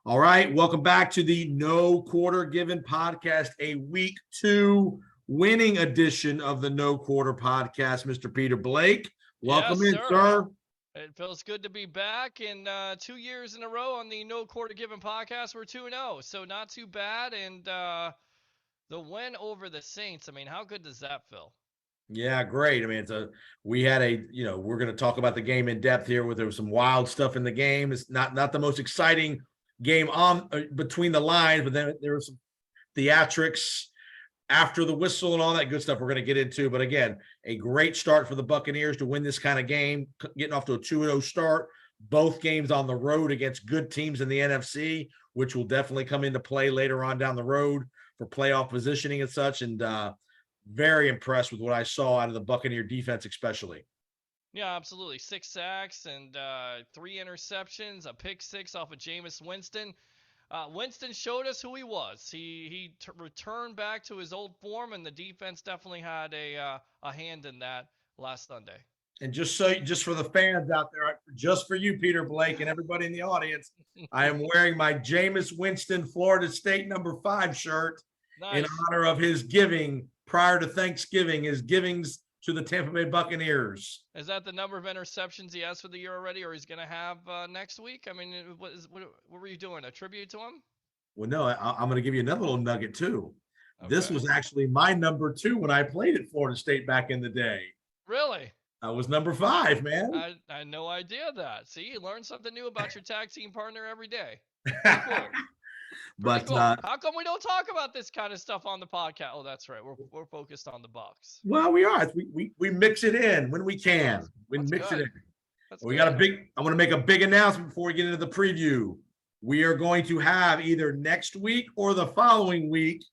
All right, welcome back to the No Quarter Given podcast, a week 2 winning edition of the No Quarter podcast. Mr. Peter Blake, welcome Yes, in, sir. sir. It feels good to be back in 2 years in a row on the No Quarter Given podcast. We're 2-0, so not too bad. And the win over the Saints, I mean, how good does that feel? Yeah, great. I mean, we had we're going to talk about the game in depth here. Where there was some wild stuff in the game. It's not the most exciting game on between the lines, but then there was some theatrics after the whistle and all that good stuff we're going to get into. But again, a great start for the Buccaneers to win this kind of game, getting off to a 2-0 start. Both games on the road against good teams in the NFC, which will definitely come into play later on down the road for playoff positioning and such. And very impressed with what I saw out of the Buccaneer defense, especially. Yeah, absolutely. 6 sacks and 3 interceptions, a pick 6 off of Jameis Winston. Winston showed us who he was. He returned back to his old form, and the defense definitely had a hand in that last Sunday. And just for the fans out there, just for you, Peter Blake, and everybody in the audience, I am wearing my Jameis Winston Florida State number 5 shirt in honor of his giving prior to Thanksgiving, his givings to the Tampa Bay Buccaneers. Is that the number of interceptions he has for the year already, or he's going to have next week? I mean, what were you doing? A tribute to him? Well, no, I'm going to give you another little nugget too. Okay. This was actually my number 2 when I played at Florida State back in the day. Really? I was number 5, man. I had no idea that. See, you learn something new about your tag team partner every day. Cool. But cool. How come we don't talk about this kind of stuff on the podcast? Oh, that's right. We're focused on the Bucs. Well, we are. We mix it in when we can. We mix it in. We got I'm going to make a big announcement before we get into the preview. We are going to have either next week or the following week,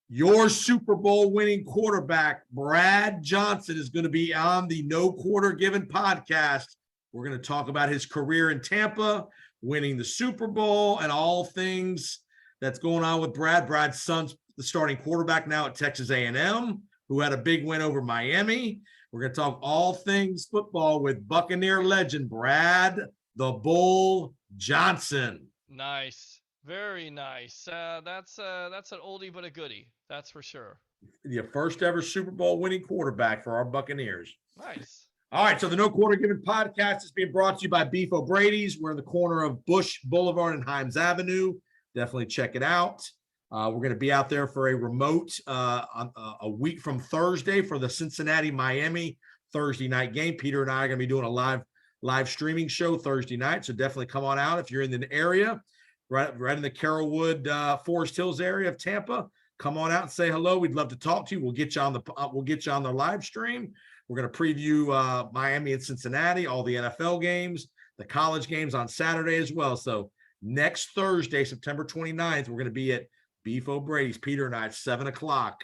your Super Bowl winning quarterback, Brad Johnson, is going to be on the No Quarter Given podcast. We're going to talk about his career in Tampa, winning the Super Bowl, and all things that's going on with Brad. Brad's son's the starting quarterback now at Texas A&M, who had a big win over Miami. We're going to talk all things football with Buccaneer legend Brad the Bull Johnson. Nice. Very nice. That's an oldie but a goodie. That's for sure. The first ever Super Bowl winning quarterback for our Buccaneers. Nice. All right, so the No Quarter Given podcast is being brought to you by Beef O'Brady's. We're in the corner of Bush Boulevard and Himes Avenue. Definitely check it out. We're going to be out there for a remote a week from Thursday for the Cincinnati-Miami Thursday night game. Peter and I are going to be doing a live streaming show Thursday night, so definitely come on out if you're in the area, right in the Carrollwood, Forest Hills area of Tampa. Come on out and say hello. We'd love to talk to you. We'll get you on the live stream. We're going to preview Miami and Cincinnati, all the NFL games, the college games on Saturday as well. So next Thursday, September 29th, we're going to be at Beef O'Brady's, Peter and I, at 7 o'clock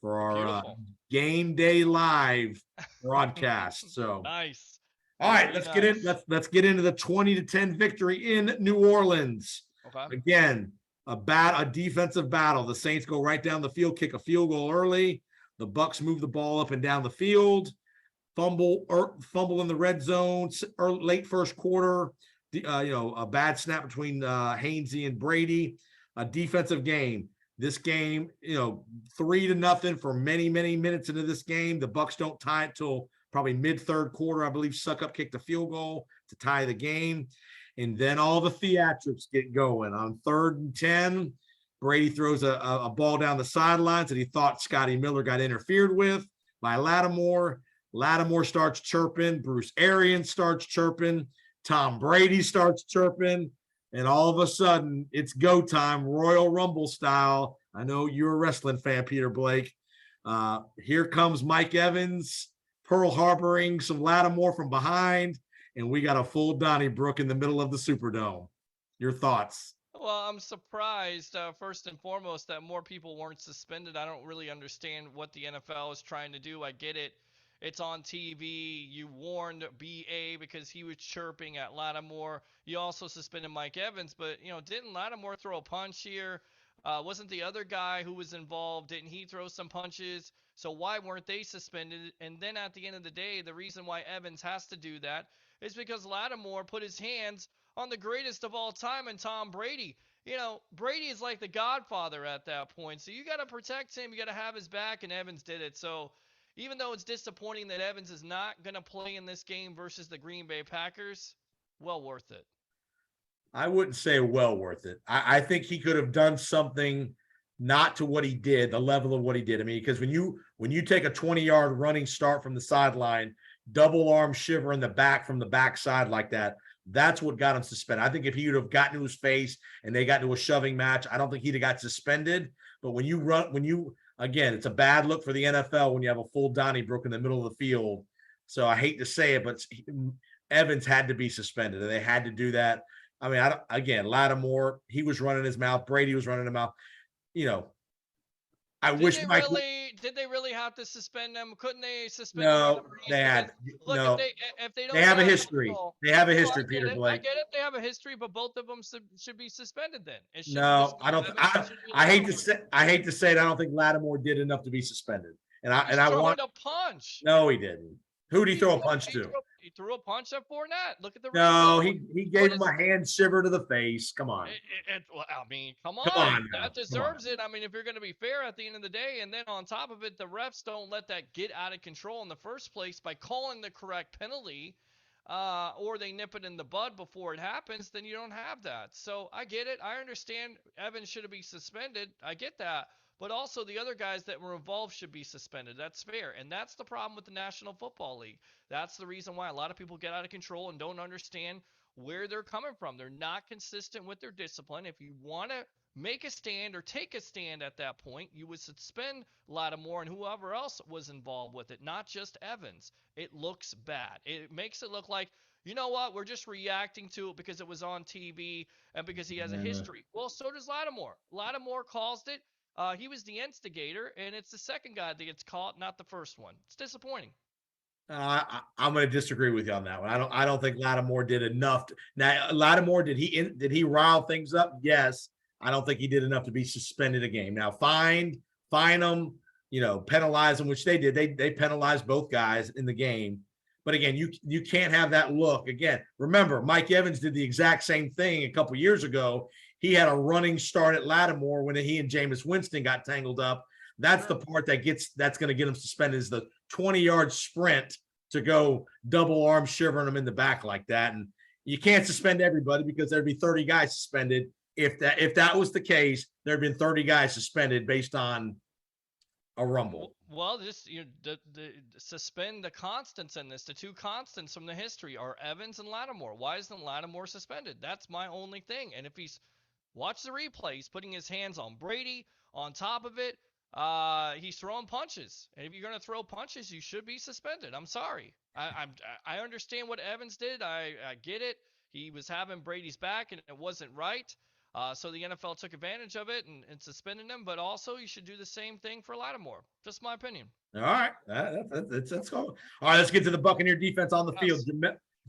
for our game day live broadcast. So nice. All right, let's get into the 20-10 victory in New Orleans. Okay. Again, a defensive battle. The Saints go right down the field, kick a field goal early. The Bucs move the ball up and down the field. Fumble in the red zone, late first quarter. A bad snap between Hainsey and Brady. A defensive game. This game, 3-0 for many, many minutes into this game. The Bucs don't tie it till probably mid-third quarter. I believe Suckup kicked the field goal to tie the game. And then all the theatrics get going. On 3rd and 10, Brady throws a ball down the sidelines that he thought Scotty Miller got interfered with by Lattimore. Lattimore starts chirping. Bruce Arians starts chirping. Tom Brady starts chirping. And all of a sudden, it's go time, Royal Rumble style. I know you're a wrestling fan, Peter Blake. Here comes Mike Evans, Pearl Harboring some Lattimore from behind, and we got a full Donnybrook in the middle of the Superdome. Your thoughts? Well, I'm surprised, first and foremost, that more people weren't suspended. I don't really understand what the NFL is trying to do. I get it. It's on TV. You warned BA because he was chirping at Lattimore. You also suspended Mike Evans, but, didn't Lattimore throw a punch here? Wasn't the other guy who was involved, didn't he throw some punches? So why weren't they suspended? And then at the end of the day, the reason why Evans has to do that is because Lattimore put his hands on the greatest of all time and Tom Brady. You know, Brady is like the godfather at that point. So you got to protect him. You got to have his back, and Evans did it. So even though it's disappointing that Evans is not going to play in this game versus the Green Bay Packers, well worth it. I wouldn't say well worth it. I think he could have done something not to what he did, the level of what he did. I mean, because when you take a 20-yard running start from the sideline, double arm shiver in the back from the backside like that, that's what got him suspended. I think if he would have gotten to his face and they got into a shoving match, I don't think he'd have got suspended. But again, it's a bad look for the NFL when you have a full Donnybrook in the middle of the field. So I hate to say it, but Evans had to be suspended, and they had to do that. I mean, again, Lattimore, he was running his mouth. Brady was running his mouth. You know, Did they really have to suspend them? Couldn't they suspend them? No, they had look, no. if they don't They have a have history. control, They have a no, history, Peter I Blake. get it. They have a history, but both of them should be suspended. Then it shouldn't No, just be I don't. Evans, it should be I hate Lattimore. I hate to say it. I don't think Lattimore did enough to be suspended. He's throwing a punch. No, he didn't. Who did he throw a punch to? He threw a punch at Fournette. Look at the No, replay. he gave him a hand shiver to the face. Come on. Well, I mean, come on on. now. That deserves it. I mean, if you're going to be fair at the end of the day, and then on top of it, the refs don't let that get out of control in the first place by calling the correct penalty, or they nip it in the bud before it happens, then you don't have that. So I get it. I understand Evans should be suspended. I get that. But also the other guys that were involved should be suspended. That's fair. And that's the problem with the National Football League. That's the reason why a lot of people get out of control and don't understand where they're coming from. They're not consistent with their discipline. If you want to make a stand or take a stand at that point, you would suspend Lattimore and whoever else was involved with it, not just Evans. It looks bad. It makes it look like, you know what, we're just reacting to it because it was on TV and because he has a history. Well, so does Lattimore. Lattimore caused it. He was the instigator, and it's the second guy that gets caught, not the first one. It's disappointing. I'm going to disagree with you on that one. I don't think Lattimore did enough. Now, Lattimore, did he rile things up? Yes. I don't think he did enough to be suspended a game. Now, fine them, penalize them, which they did. They penalized both guys in the game. But again, you can't have that look. Again, remember, Mike Evans did the exact same thing a couple years ago. He had a running start at Lattimore when he and Jameis Winston got tangled up. That's the part that's going to get him suspended, is the 20-yard sprint to go double arm shivering them in the back like that. And you can't suspend everybody because there'd be 30 guys suspended. If that was the case, there'd been 30 guys suspended based on a rumble. Well, just suspend the constants in this. The two constants from the history are Evans and Lattimore. Why isn't Lattimore suspended? That's my only thing. And if watch the replay, he's putting his hands on Brady. On top of it, he's throwing punches. And if you're going to throw punches, you should be suspended. I'm sorry. I understand what Evans did. I get it. He was having Brady's back, and it wasn't right. So the NFL took advantage of it and suspended him. But also, you should do the same thing for Lattimore. Just my opinion. All right. Let's go. All right, let's get to the Buccaneer defense on the field.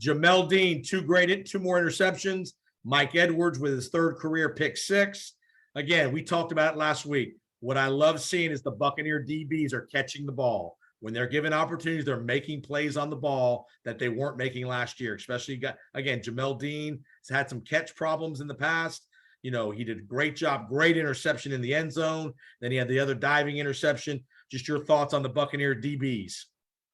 Jamel Dean, two more interceptions. Mike Edwards with his third career pick six. Again, we talked about it last week. What I love seeing is the Buccaneer DBs are catching the ball. When they're given opportunities, they're making plays on the ball that they weren't making last year. Especially, again, Jamel Dean has had some catch problems in the past. He did a great job, great interception in the end zone. Then he had the other diving interception. Just your thoughts on the Buccaneer DBs.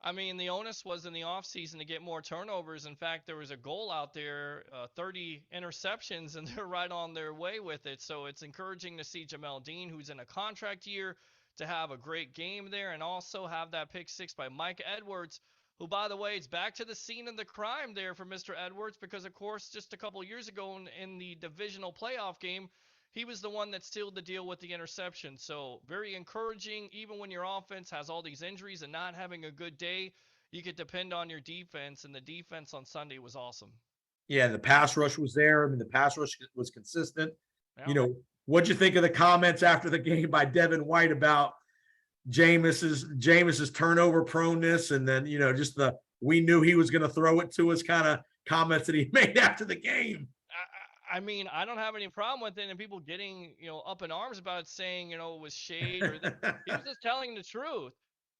I mean, the onus was in the offseason to get more turnovers. In fact, there was a goal out there, 30 interceptions, and they're right on their way with it. So it's encouraging to see Jamel Dean, who's in a contract year, to have a great game there and also have that pick six by Mike Edwards, who, by the way, is back to the scene of the crime there for Mr. Edwards because, of course, just a couple years ago in the divisional playoff game, he was the one that sealed the deal with the interception. So very encouraging. Even when your offense has all these injuries and not having a good day, you could depend on your defense, and the defense on Sunday was awesome. Yeah, the pass rush was there. I mean, the pass rush was consistent. Yeah. What'd you think of the comments after the game by Devin White about Jameis's turnover proneness, and then just we knew he was going to throw it to us kind of comments that he made after the game? I mean, I don't have any problem with it, and people getting up in arms about it, saying it was shade, or he was just telling the truth.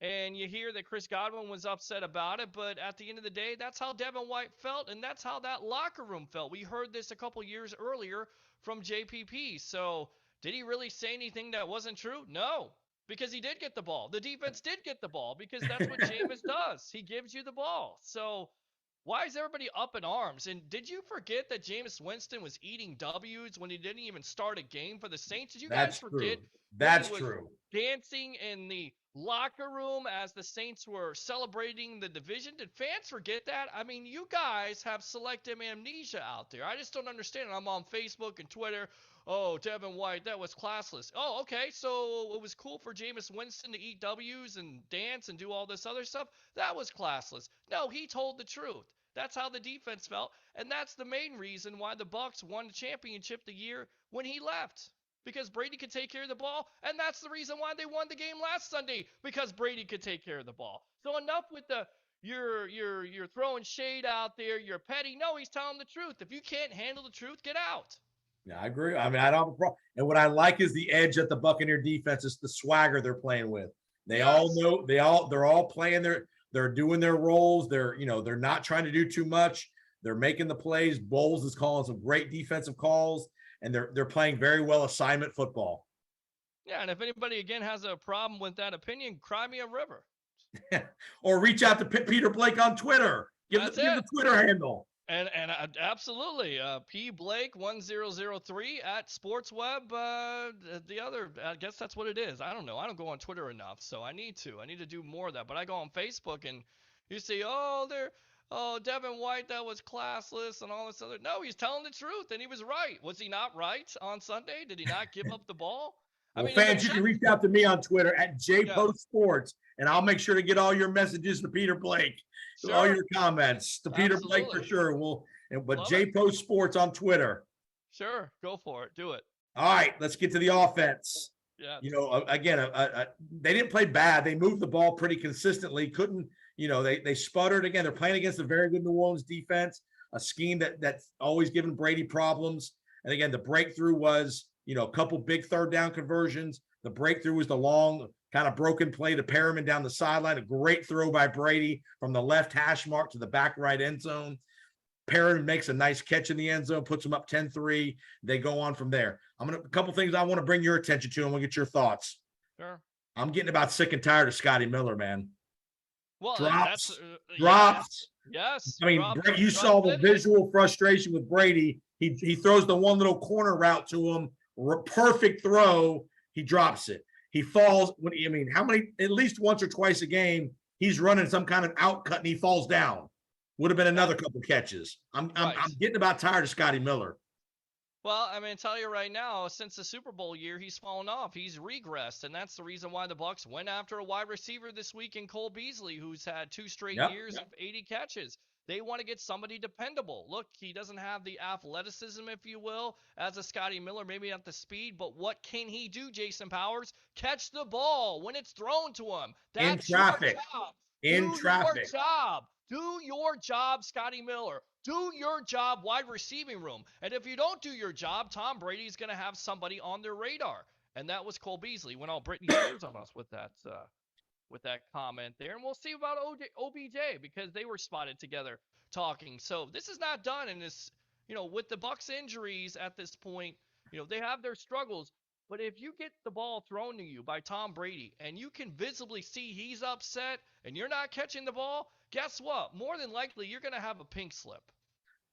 And you hear that Chris Godwin was upset about it, but at the end of the day, that's how Devin White felt, and that's how that locker room felt. We heard this a couple years earlier from JPP. So did he really say anything that wasn't true? No, because he did get the ball. The defense did get the ball because that's what Jameis does. He gives you the ball. So why is everybody up in arms? And did you forget that Jameis Winston was eating W's when he didn't even start a game for the Saints? Did you guys That's forget true. when he That's was true. dancing in the locker room as the Saints were celebrating the division? Did fans forget that? I mean, you guys have selective amnesia out there. I just don't understand it. I'm on Facebook and Twitter. Oh, Devin White, that was classless. Oh, okay, so it was cool for Jameis Winston to eat W's and dance and do all this other stuff? That was classless. No, he told the truth. That's how the defense felt, and that's the main reason why the Bucs won the championship the year when he left. Because Brady could take care of the ball, and that's the reason why they won the game last Sunday, because Brady could take care of the ball. So enough with the you're throwing shade out there, you're petty. No, he's telling the truth. If you can't handle the truth, get out. Yeah, I agree. I mean, I don't have a problem. And what I like is the edge that the Buccaneer defense is, the swagger they're playing with. They all Yes. know they're all playing they're doing their roles. They're not trying to do too much. They're making the plays. Bowles is calling some great defensive calls, and they're playing very well assignment football. Yeah, and if anybody again has a problem with that opinion, cry me a river. Or reach out to Peter Blake on Twitter. Give the Twitter handle. And absolutely, P Blake 1003 at SportsWeb. The other, I guess that's what it is. I don't know. I don't go on Twitter enough, so I need to do more of that. But I go on Facebook, and you see, Devin White, that was classless and all this other. No, he's telling the truth, and he was right. Was he not right on Sunday? Did he not give up the ball? Well, fans, you can reach out to me on Twitter at JPostSports, and I'll make sure to get all your messages to Peter Blake, all your comments to Peter Blake for sure. But JPostSports on Twitter. Sure, go for it. Do it. All right, let's get to the offense. Yeah. Again, they didn't play bad. They moved the ball pretty consistently. They sputtered. Again, they're playing against a very good New Orleans defense, a scheme that's always given Brady problems. And again, the breakthrough was, a couple big third down conversions. The breakthrough was the long kind of broken play to Perriman down the sideline. A great throw by Brady from the left hash mark to the back right end zone. Perriman makes a nice catch in the end zone, puts them up 10-3. They go on from there. A couple things I want to bring your attention to, and we'll get your thoughts. Sure. I'm getting about sick and tired of Scotty Miller, man. Well, drops. Yes. I mean, you saw the visual frustration with Brady. He throws the one little corner route to him. Perfect throw. He drops it. He falls. At least once or twice a game, he's running some kind of out cut and he falls down. Would have been another couple catches. I'm getting about tired of Scotty Miller. Well, tell you right now, since the Super Bowl year, he's fallen off. He's regressed, and that's the reason why the Bucs went after a wide receiver this week in Cole Beasley, who's had 2 straight years of 80 catches. They want to get somebody dependable. Look, he doesn't have the athleticism, if you will, as a Scotty Miller, maybe not the speed, but what can he do, Jason Powers? Catch the ball when it's thrown to him. That's in traffic. Your job. Do your job, Scotty Miller. Do your job, wide receiving room. And if you don't do your job, Tom Brady's going to have somebody on their radar. And that was Cole Beasley. Went all Britney Spears on us with that comment there. And we'll see about OBJ, because they were spotted together talking. So this is not done. And this, with the Bucs injuries at this point, they have their struggles. But if you get the ball thrown to you by Tom Brady and you can visibly see he's upset and you're not catching the ball, guess what? More than likely, you're going to have a pink slip.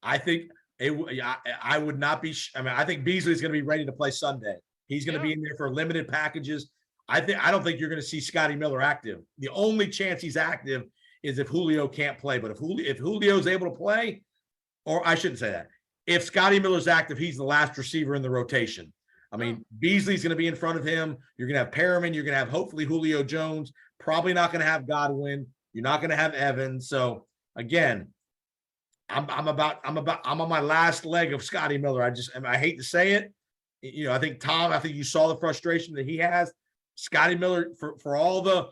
I think I would not be. I think Beasley's going to be ready to play Sunday. He's going to be in there for limited packages. I don't think you're going to see Scotty Miller active. The only chance he's active is if Julio can't play. But if Julio's able to play, or I shouldn't say that. If Scotty Miller's active, he's the last receiver in the rotation. Beasley's going to be in front of him. You're going to have Perriman. You're going to have hopefully Julio Jones. Probably not going to have Godwin. You're not going to have Evans. So again, I'm on my last leg of Scotty Miller. I hate to say it. I think you saw the frustration that he has. Scotty Miller, for all the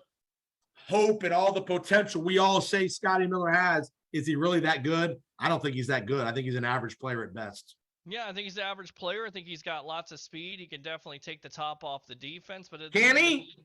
hope and all the potential we all say Scotty Miller has, is he really that good? I don't think he's that good. I think he's an average player at best. Yeah, I think he's an average player. I think he's got lots of speed. He can definitely take the top off the defense. But can he?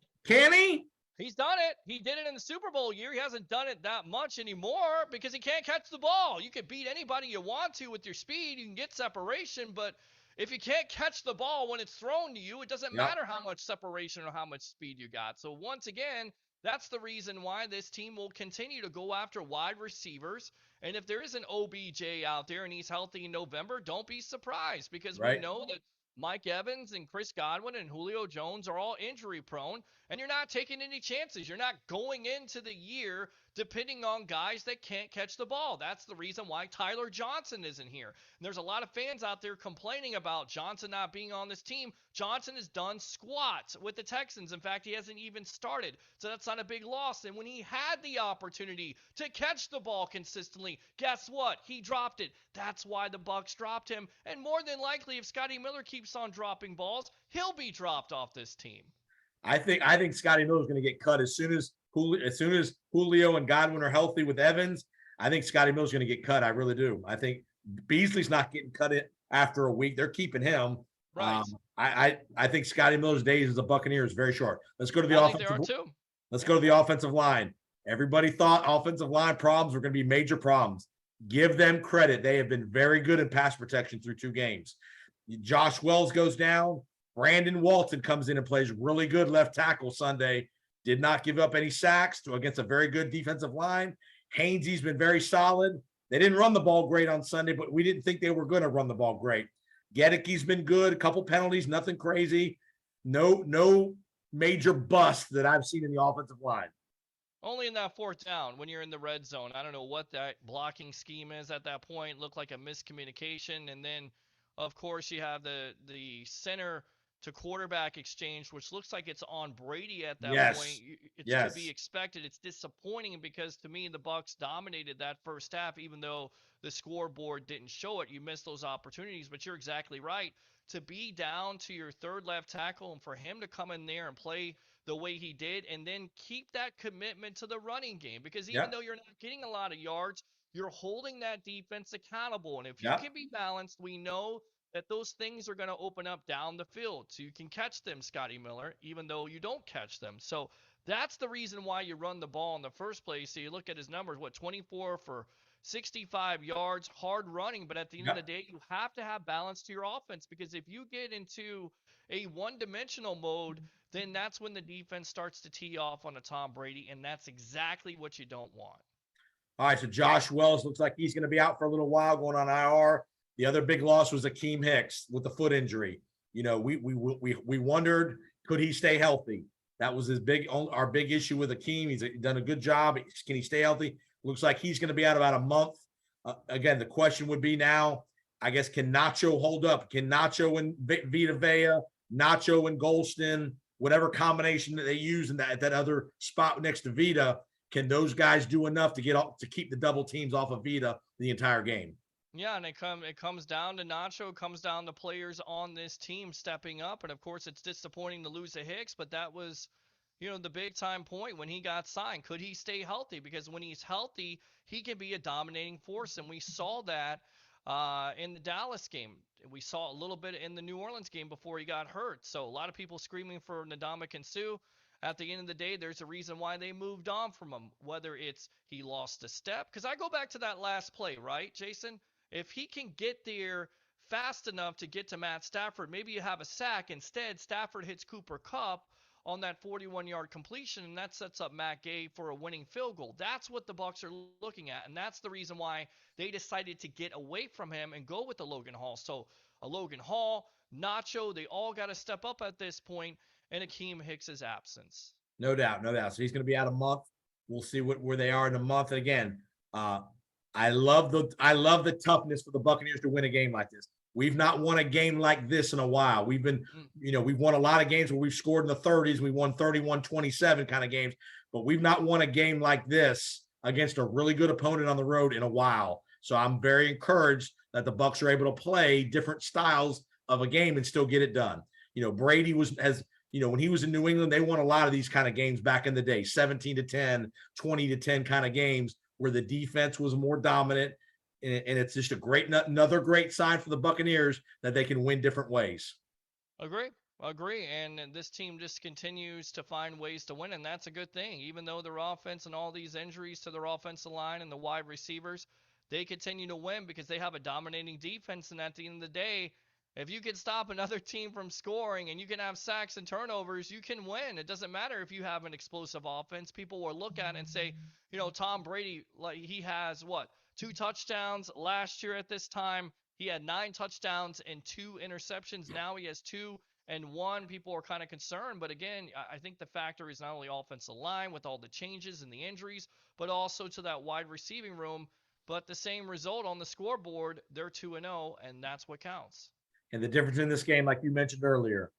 He's done it. He did it in the Super Bowl year. He hasn't done it that much anymore because he can't catch the ball. You can beat anybody you want to with your speed. You can get separation, but if you can't catch the ball when it's thrown to you, it doesn't Yep. matter how much separation or how much speed you got. So once again, that's the reason why this team will continue to go after wide receivers. And if there is an OBJ out there and he's healthy in November, don't be surprised because we Right. know that Mike Evans and Chris Godwin and Julio Jones are all injury prone, and you're not taking any chances. You're not going into the year depending on guys that can't catch the ball. That's the reason why Tyler Johnson isn't here. And there's a lot of fans out there complaining about Johnson not being on this team. Johnson has done squats with the Texans. In fact, he hasn't even started. So that's not a big loss. And when he had the opportunity to catch the ball consistently, guess what? He dropped it. That's why the Bucs dropped him. And more than likely, if Scotty Miller keeps on dropping balls, he'll be dropped off this team. I think Scotty Miller is going to get cut as soon as Julio and Godwin are healthy with Evans. I think Scotty Miller is going to get cut. I really do. I think Beasley's not getting cut in after a week. They're keeping him. Right. I think Scotty Miller's days as a Buccaneer is very short. Let's go to the offensive. Let's go to the offensive line. Everybody thought offensive line problems were going to be major problems. Give them credit. They have been very good in pass protection through 2 games. Josh Wells goes down. Brandon Walton comes in and plays really good left tackle Sunday. Did not give up any sacks against a very good defensive line. Hainsey's been very solid. They didn't run the ball great on Sunday, but we didn't think they were going to run the ball great. Gedicke's been good. A couple penalties, nothing crazy. No major bust that I've seen in the offensive line. Only in that 4th down when you're in the red zone. I don't know what that blocking scheme is at that point. Looked like a miscommunication. And then, of course, you have the center to quarterback exchange, which looks like it's on Brady at that point. It's to be expected. It's disappointing because to me, the Bucs dominated that first half, even though the scoreboard didn't show it. You missed those opportunities, but you're exactly right. To be down to your 3rd left tackle and for him to come in there and play the way he did and then keep that commitment to the running game, because even though you're not getting a lot of yards, you're holding that defense accountable. And if you can be balanced, we know that those things are going to open up down the field. So you can catch them, Scotty Miller, even though you don't catch them. So that's the reason why you run the ball in the first place. So you look at his numbers, 24 for 65 yards, hard running. But at the end of the day, you have to have balance to your offense, because if you get into a one-dimensional mode, then that's when the defense starts to tee off on a Tom Brady, and that's exactly what you don't want. All right, so Josh Wells looks like he's going to be out for a little while, going on IR. The other big loss was Akiem Hicks with the foot injury. You know, we wondered, could he stay healthy? That was our big issue with Akiem. He's done a good job. Can he stay healthy? Looks like he's going to be out about a month. Again, the question would be now, I guess, can Nacho hold up? Can Nacho and Vita Vea, Nacho and Golston, whatever combination that they use in that other spot next to Vita, can those guys do enough to keep the double teams off of Vita the entire game? Yeah, and it comes down to Nacho, it comes down to players on this team stepping up. And of course, it's disappointing to lose to Hicks, but that was, the big time point when he got signed. Could he stay healthy? Because when he's healthy, he can be a dominating force. And we saw that in the Dallas game. We saw a little bit in the New Orleans game before he got hurt. So a lot of people screaming for Ndamukong Suh. At the end of the day, there's a reason why they moved on from him, whether it's he lost a step. Because I go back to that last play, right, Jason? If he can get there fast enough to get to Matt Stafford, maybe you have a sack. Instead, Stafford hits Cooper Kupp on that 41-yard completion, and that sets up Matt Gay for a winning field goal. That's what the Bucs are looking at, and that's the reason why they decided to get away from him and go with the Logan Hall. So a Logan Hall, Nacho, they all got to step up at this point, and Akiem Hicks' absence. No doubt. So he's going to be out a month. We'll see where they are in a month. And again, I love the toughness for the Buccaneers to win a game like this. We've not won a game like this in a while. We've been, we've won a lot of games where we've scored in the 30s. We won 31-27 kind of games, but we've not won a game like this against a really good opponent on the road in a while. So I'm very encouraged that the Bucs are able to play different styles of a game and still get it done. Brady when he was in New England, they won a lot of these kind of games back in the day, 17-10, 20-10 kind of games where the defense was more dominant. And it's just another great sign for the Buccaneers that they can win different ways. Agree. Agree. And this team just continues to find ways to win, and that's a good thing. Even though their offense and all these injuries to their offensive line and the wide receivers, they continue to win because they have a dominating defense. And at the end of the day, if you can stop another team from scoring and you can have sacks and turnovers, you can win. It doesn't matter if you have an explosive offense. People will look at it and say, Tom Brady, like he has what, 2 touchdowns last year at this time. He had 9 touchdowns and 2 interceptions. Now he has 2 and 1. People are kind of concerned, but again, I think the factor is not only offensive line with all the changes and the injuries, but also to that wide receiving room. But the same result on the scoreboard, they're 2-0, and that's what counts. And the difference in this game, like you mentioned earlier,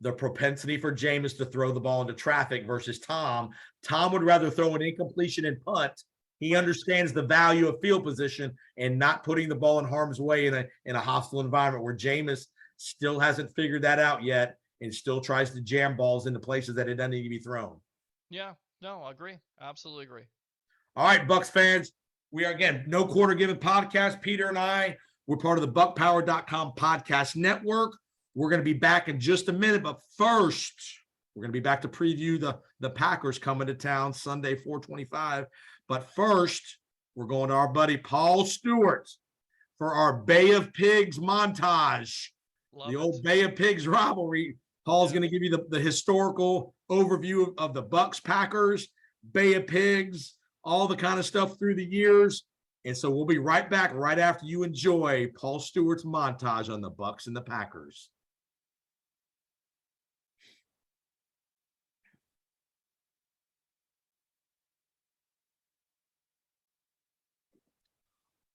the propensity for Jameis to throw the ball into traffic versus Tom. Tom would rather throw an incompletion and punt. He understands the value of field position and not putting the ball in harm's way in a hostile environment, where Jameis still hasn't figured that out yet and still tries to jam balls into places that it doesn't need to be thrown. Yeah, no, I agree. Absolutely agree. All right, Bucs fans, we are, again, No Quarter Given podcast. Peter and I, we're part of the Bucpower.com podcast network. We're going to be back in just a minute, but first, we're going to be back to preview the Packers coming to town Sunday, 4:25. But first, we're going to our buddy Paul Stewart for our Bay of Pigs montage. Love the it. old Bay of Pigs rivalry. Paul's going to give you the historical overview of the Bucs, Packers, Bay of Pigs, all the kind of stuff through the years. And so we'll be right back right after you enjoy Paul Stewart's montage on the Bucs and the Packers.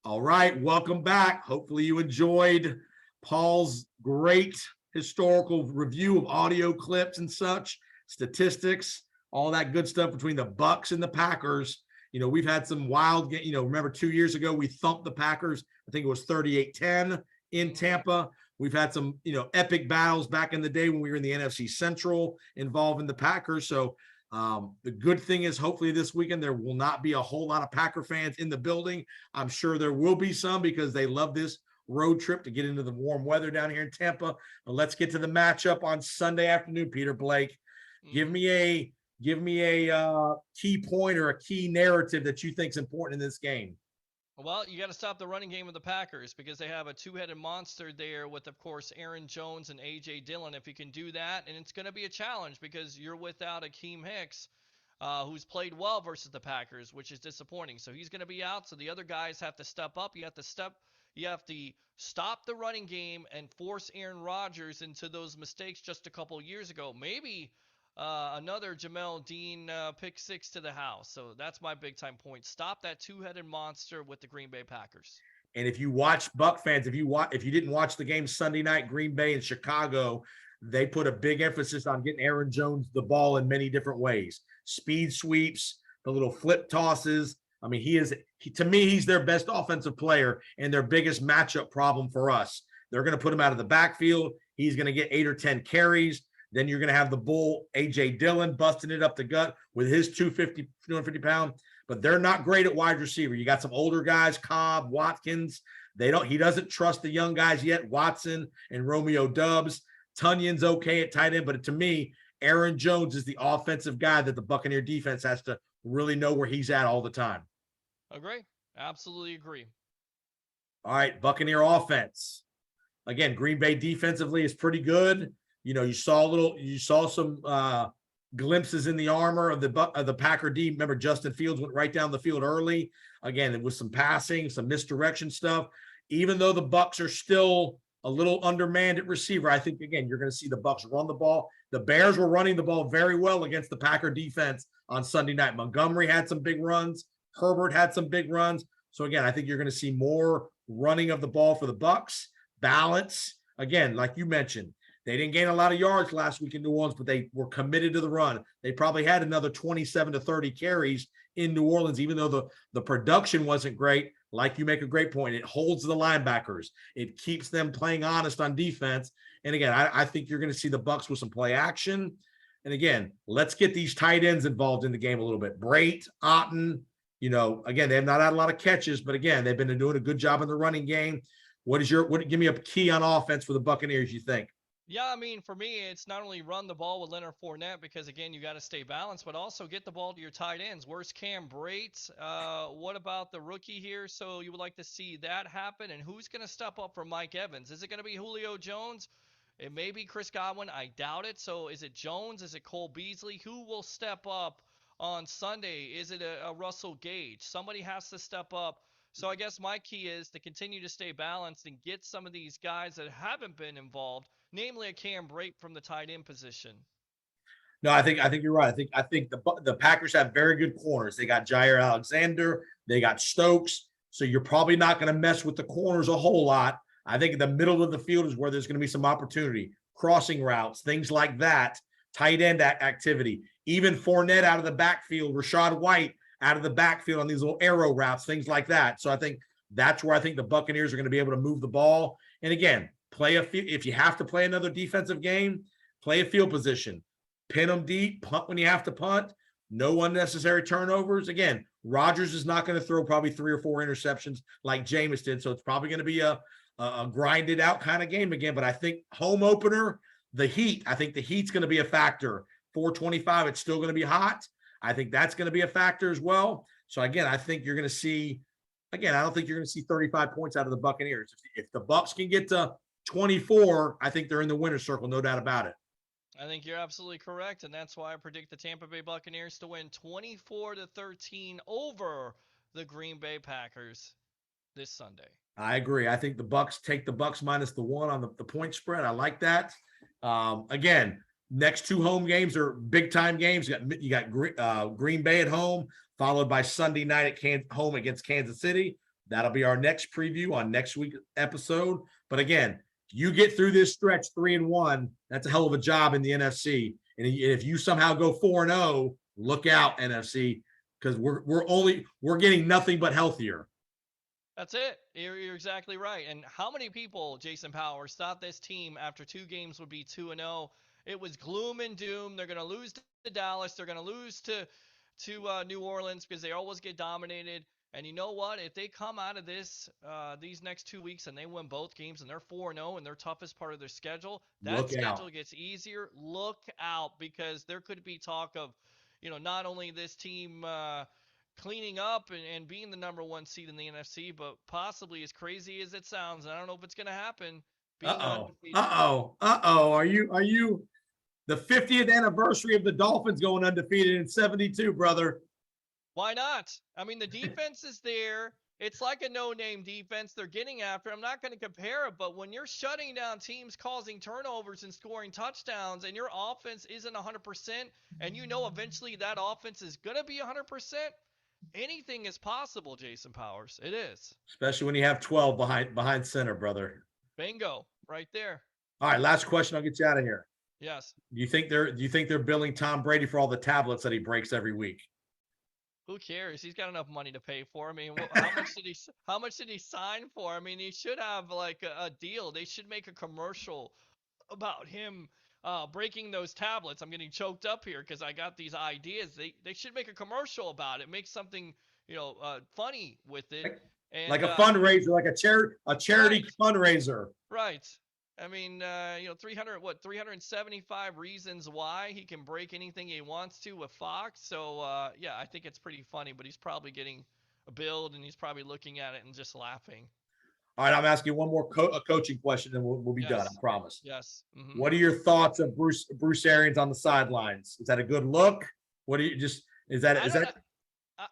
All right, welcome back. Hopefully you enjoyed Paul's great historical review of audio clips and such, statistics, all that good stuff between the Bucs and the Packers. We've had some wild, remember 2 years ago, we thumped the Packers. I think it was 38-10 in Tampa. We've had some, epic battles back in the day when we were in the NFC Central involving the Packers. So the good thing is, hopefully this weekend, there will not be a whole lot of Packer fans in the building. I'm sure there will be some because they love this road trip to get into the warm weather down here in Tampa. But let's get to the matchup on Sunday afternoon. Peter Blake, give me a key point or a key narrative that you think is important in this game. Well, you got to stop the running game of the Packers because they have a two-headed monster there with, of course, Aaron Jones and A.J. Dillon. If you can do that, and it's going to be a challenge because you're without Akiem Hicks, who's played well versus the Packers, which is disappointing. So he's going to be out. So the other guys have to step up. You have to stop the running game and force Aaron Rodgers into those mistakes just a couple years ago. Maybe another Jamel Dean pick six to the house. So that's my big time point. Stop that two-headed monster with the Green Bay Packers. And if you watch, Buck fans, if you didn't watch the game Sunday night, Green Bay and Chicago, they put a big emphasis on getting Aaron Jones the ball in many different ways. Speed sweeps, the little flip tosses. I mean, to me, he's their best offensive player and their biggest matchup problem for us. They're going to put him out of the backfield. He's going to get 8 or 10 carries. Then you're going to have the bull, A.J. Dillon, busting it up the gut with his 250 pound. But they're not great at wide receiver. You got some older guys, Cobb, Watkins. He doesn't trust the young guys yet, Watson and Romeo Doubs. Tunyon's okay at tight end. But to me, Aaron Jones is the offensive guy that the Buccaneer defense has to really know where he's at all the time. Agree. Absolutely agree. All right, Buccaneer offense. Again, Green Bay defensively is pretty good. You saw some glimpses in the armor of the Packer D. Remember, Justin Fields went right down the field early. Again, it was some passing, some misdirection stuff. Even though the Bucs are still a little undermanned at receiver, I think, again, you're going to see the Bucs run the ball. The Bears were running the ball very well against the Packer defense on Sunday night. Montgomery had some big runs. Herbert had some big runs. So, again, I think you're going to see more running of the ball for the Bucs. Balance. Again, like you mentioned, they didn't gain a lot of yards last week in New Orleans, but they were committed to the run. They probably had another 27 to 30 carries in New Orleans, even though the production wasn't great. Like you make a great point, it holds the linebackers. It keeps them playing honest on defense. And again, I think you're going to see the Bucs with some play action. And again, let's get these tight ends involved in the game a little bit. Brait, Otten, again, they have not had a lot of catches, but again, they've been doing a good job in the running game. Give me a key on offense for the Buccaneers, you think? Yeah, I mean, for me, it's not only run the ball with Leonard Fournette because, again, you got to stay balanced, but also get the ball to your tight ends. Where's Cam Brate? What about the rookie here? So you would like to see that happen? And who's going to step up for Mike Evans? Is it going to be Julio Jones? It may be Chris Godwin. I doubt it. So is it Jones? Is it Cole Beasley? Who will step up on Sunday? Is it a Russell Gage? Somebody has to step up. So I guess my key is to continue to stay balanced and get some of these guys that haven't been involved, namely a Cam Brate from the tight end position. No, I think you're right. I think the Packers have very good corners. They got Jair Alexander, they got Stokes. So you're probably not going to mess with the corners a whole lot. I think the middle of the field is where there's going to be some opportunity, crossing routes, things like that, tight end activity, even Fournette out of the backfield, Rashad White out of the backfield on these little arrow routes, things like that. So I think that's where I think the Buccaneers are going to be able to move the ball. And again, if you have to play another defensive game, play a field position. Pin them deep, punt when you have to punt, no unnecessary turnovers. Again, Rodgers is not going to throw probably 3 or 4 interceptions like Jameis did, so it's probably going to be a grinded out kind of game again. But I think home opener, the heat, I think the heat's going to be a factor. 425, it's still going to be hot. I think that's going to be a factor as well. So again, I think you're going to see, again, I don't think you're going to see 35 points out of the Buccaneers. If the Bucs can get to 24, I think they're in the winner's circle, no doubt about it. I think you're absolutely correct, and that's why I predict the Tampa Bay Buccaneers to win 24-13 over the Green Bay Packers this Sunday. I agree. I think the Bucs take the Bucs minus the 1 on the point spread. I like that. Again, next 2 home games are big time games. You got Green Bay at home, followed by Sunday night at home against Kansas City. That'll be our next preview on next week's episode. But again, you get through this stretch 3-1, that's a hell of a job in the NFC. And if you somehow go 4-0, look out, NFC, because we're getting nothing but healthier. That's it. You're exactly right. And how many people, Jason Powers, thought this team after 2 games would be 2-0? It was gloom and doom. They're going to lose to Dallas. They're going to lose to New Orleans because they always get dominated. And you know what? If they come out of these next 2 weeks and they win both games and they're 4-0 in their toughest part of their schedule, that schedule gets easier. Look out, because there could be talk of, not only this team cleaning up and being the number 1 seed in the NFC, but possibly, as crazy as it sounds, I don't know if it's going to happen. Are you the 50th anniversary of the Dolphins going undefeated in 72, brother? Why not? I mean, the defense is there. It's like a no-name defense. They're getting after. I'm not going to compare it, but when you're shutting down teams, causing turnovers and scoring touchdowns, and your offense isn't 100%, and eventually that offense is going to be 100%, anything is possible, Jason Powers. It is. Especially when you have 12 behind center, brother. Bingo, right there. All right, last question. I'll get you out of here. Yes. Do you think they're billing Tom Brady for all the tablets that he breaks every week? Who cares? He's got enough money to pay for. I mean, how much did he sign for? I mean, he should have like a deal. They should make a commercial about him breaking those tablets. I'm getting choked up here because I got these ideas. They should make a commercial about it. Make something funny with it. And, like a fundraiser, like a charity fundraiser. Right. I mean, 375 reasons why he can break anything he wants to with Fox. So, yeah, I think it's pretty funny, but he's probably getting a build and he's probably looking at it and just laughing. All right, I'm asking one more coaching question and we'll be done, I promise. Yes. Mm-hmm. What are your thoughts of Bruce Arians on the sidelines? Is that a good look?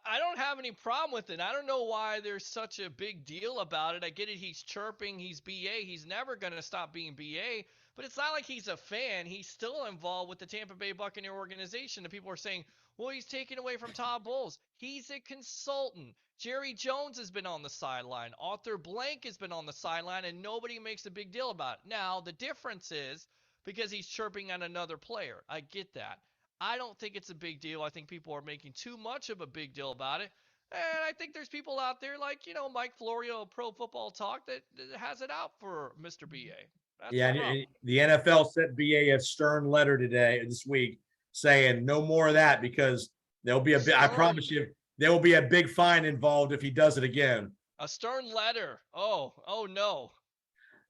I don't have any problem with it. I don't know why there's such a big deal about it. I get it. He's chirping. He's BA. He's never going to stop being BA. But it's not like he's a fan. He's still involved with the Tampa Bay Buccaneer organization. And people are saying, well, he's taken away from Todd Bowles. He's a consultant. Jerry Jones has been on the sideline. Arthur Blank has been on the sideline, and nobody makes a big deal about it. Now, the difference is because he's chirping at another player. I get that. I don't think it's a big deal. I think people are making too much of a big deal about it. And I think there's people out there like, Mike Florio of Pro Football Talk that has it out for Mr. BA. The NFL sent BA a stern letter this week, saying no more of that because there'll be I promise you, there will be a big fine involved if he does it again. A stern letter. Oh no.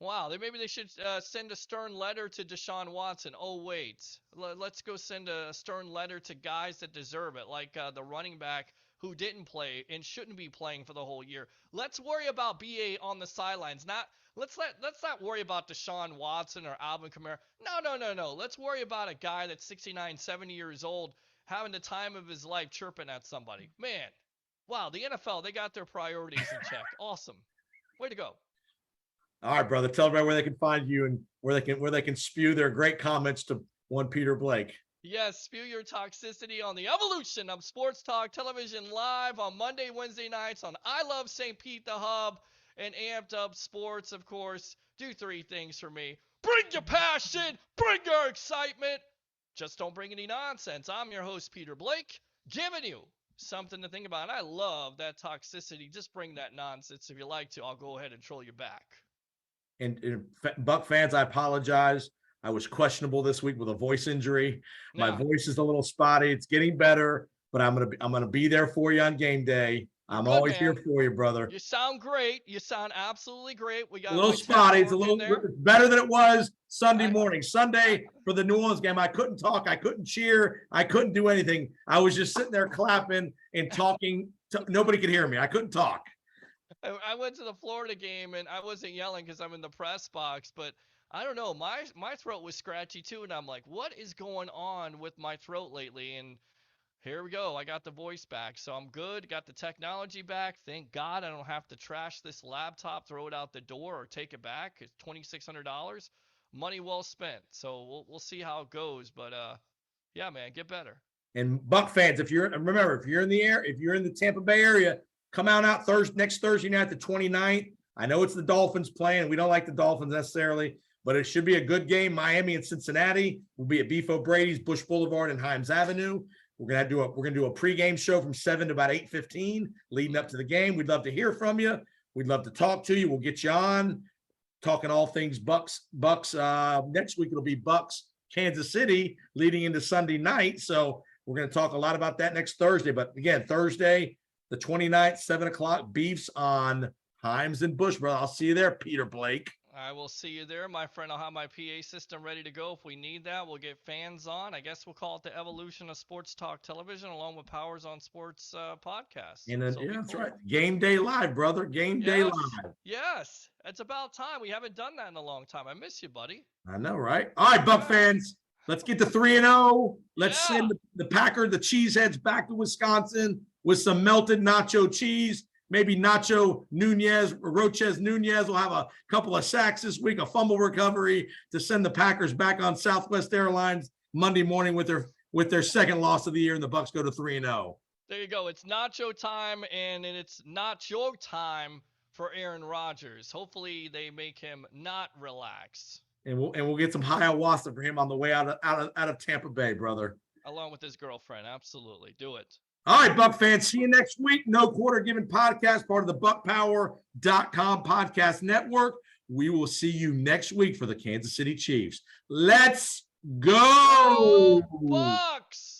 Wow, maybe they should send a stern letter to Deshaun Watson. Oh, wait. Let's go send a stern letter to guys that deserve it, like the running back who didn't play and shouldn't be playing for the whole year. Let's worry about BA on the sidelines. Let's not worry about Deshaun Watson or Alvin Kamara. No. Let's worry about a guy that's 69, 70 years old having the time of his life chirping at somebody. Man, wow, the NFL, they got their priorities in check. Awesome. Way to go. All right, brother. Tell everybody where they can find you and where they can spew their great comments to one Peter Blake. Yes, spew your toxicity on the evolution of Sports Talk Television live on Monday, Wednesday nights on I Love St. Pete, the Hub, and Amped Up Sports, of course. Do 3 things for me. Bring your passion, bring your excitement. Just don't bring any nonsense. I'm your host, Peter Blake, giving you something to think about. And I love that toxicity. Just bring that nonsense. If you like to, I'll go ahead and troll you back. And Buck fans, I apologize. I was questionable this week with a voice injury. My voice is a little spotty. It's getting better, but I'm gonna be there for you on game day. I'm always here for you, brother. You sound great. You sound absolutely great. We got a little spotty. It's a little better than it was Sunday morning. Sunday for the New Orleans game, I couldn't talk. I couldn't cheer. I couldn't do anything. I was just sitting there clapping and talking. Nobody could hear me. I couldn't talk. I went to the Florida game and I wasn't yelling because I'm in the press box, but I don't know. My throat was scratchy too, and I'm like, what is going on with my throat lately? And here we go. I got the voice back, so I'm good. Got the technology back. Thank God I don't have to trash this laptop, throw it out the door, or take it back. It's $2,600. Money well spent. So we'll see how it goes. But yeah, man, get better. And Buck fans, if you're in the Tampa Bay area, come out next Thursday night, the 29th. I know it's the Dolphins playing. We don't like the Dolphins necessarily, but it should be a good game. Miami and Cincinnati will be at Beef O'Brady's, Bush Boulevard, and Himes Avenue. We're gonna do a pregame show from 7 to about 8:15, leading up to the game. We'd love to hear from you. We'd love to talk to you. We'll get you on, talking all things Bucs. Next week it'll be Bucs, Kansas City, leading into Sunday night. So we're gonna talk a lot about that next Thursday. But again, Thursday, the 29th, 7:00, Beefs on Himes and Bush, brother. I'll see you there, Peter Blake. I will see you there, my friend. I'll have my PA system ready to go if we need that. We'll get fans on. I guess we'll call it the evolution of Sports Talk Television, along with Powers on Sports podcast. And then, that's right. Game day live, brother. Game day live. Yes. It's about time. We haven't done that in a long time. I miss you, buddy. I know, right? All right, Buck fans. Let's get to 3-0. Let's send the Cheeseheads back to Wisconsin with some melted nacho cheese. Maybe Nacho Nunez, Rochez Nunez will have a couple of sacks this week, a fumble recovery to send the Packers back on Southwest Airlines Monday morning with their second loss of the year, and the Bucs go to 3-0. There you go. It's nacho time, and it's nacho time for Aaron Rodgers. Hopefully, they make him not relax. And we'll get some ayahuasca for him on the way out of Tampa Bay, brother. Along with his girlfriend, absolutely. Do it. All right, Buck fans, see you next week. No Quarter Given podcast, part of the Bucpower.com podcast network. We will see you next week for the Kansas City Chiefs. Let's go! Bucs!